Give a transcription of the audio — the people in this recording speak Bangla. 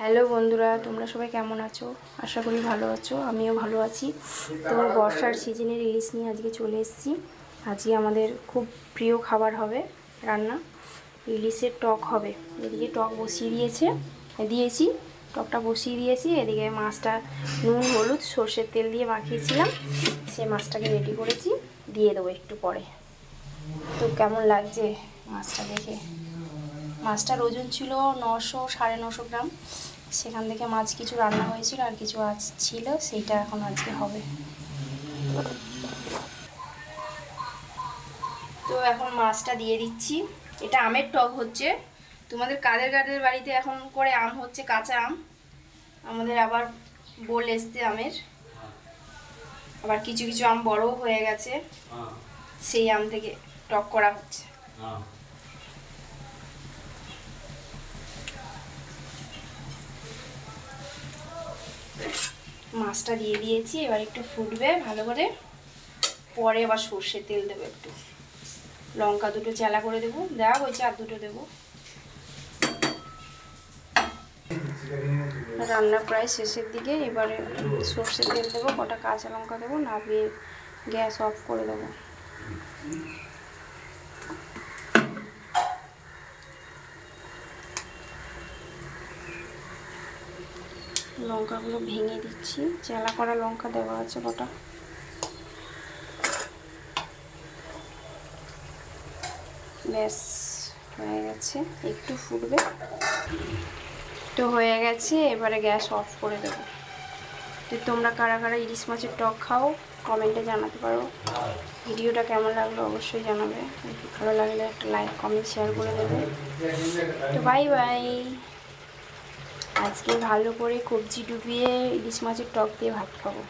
হ্যালো বন্ধুরা, তোমরা সবাই কেমন আছো? আশা করি ভালো আছো, আমিও ভালো আছি। তো বর্ষার সিজনের ইলিশ নিয়ে আজকে চলে এসেছি। আজকে আমাদের খুব প্রিয় খাবার হবে রান্না, ইলিশের টক হবে। এদিকে টক বসিয়ে দিয়েছি, টকটা বসিয়ে দিয়েছি। এদিকে মাছটা নুন হলুদ সর্ষের তেল দিয়ে মাখিয়েছিলাম, সেই মাছটাকে রেডি করেছি, দিয়ে দেবো একটু পরে। তো কেমন লাগছে মাছটা দেখে? মাছটার ওজন ছিল 900-950 গ্রাম। সেখান থেকে মাছ কিছু রান্না হয়েছিল আর কিছু আজ ছিল, সেইটা এখন আজকে হবে। তো এখন মাছটা দিয়ে দিচ্ছি। এটা আমের টক হচ্ছে। তোমাদের কাদের কাদের বাড়িতে এখন করে আম হচ্ছে, কাঁচা আম? আমাদের আবার বোল এসছে আমের, আবার কিছু কিছু আম বড়ও হয়ে গেছে, সেই আম থেকে টক করা হচ্ছে। মাছটা দিয়ে দিয়েছি, এবার একটু ফুটবে ভালো করে, পরে আবার সর্ষের তেল দেবো, একটু লঙ্কা দুটো চেলা করে দেবো, দেওয়া হয়েছে আর দুটো দেবো। রান্না প্রায় শেষের দিকে, এবারে সর্ষের তেল দেবো, কটা কাঁচা লঙ্কা দেবো, নামিয়ে গ্যাস অফ করে দেবো। লঙ্কাগুলো ভেঙে দিচ্ছি, চেলা করা লঙ্কা দেওয়া আছে কটা। ব্যাস হয়ে গেছে, একটু ফুটবে। তো হয়ে গেছে, এবারে গ্যাস অফ করে দেবো। তো তোমরা কারা কারা ইলিশ মাছের টক খাও কমেন্টে জানাতে পারো। ভিডিওটা কেমন লাগলো অবশ্যই জানাবে, ভালো লাগলে একটা লাইক কমেন্ট শেয়ার করে দেবে। তো বাই বাই। আজকে ভালো করে কবজি ডুবিয়ে ইলিশ মাছের টক দিয়ে ভাত খাবো।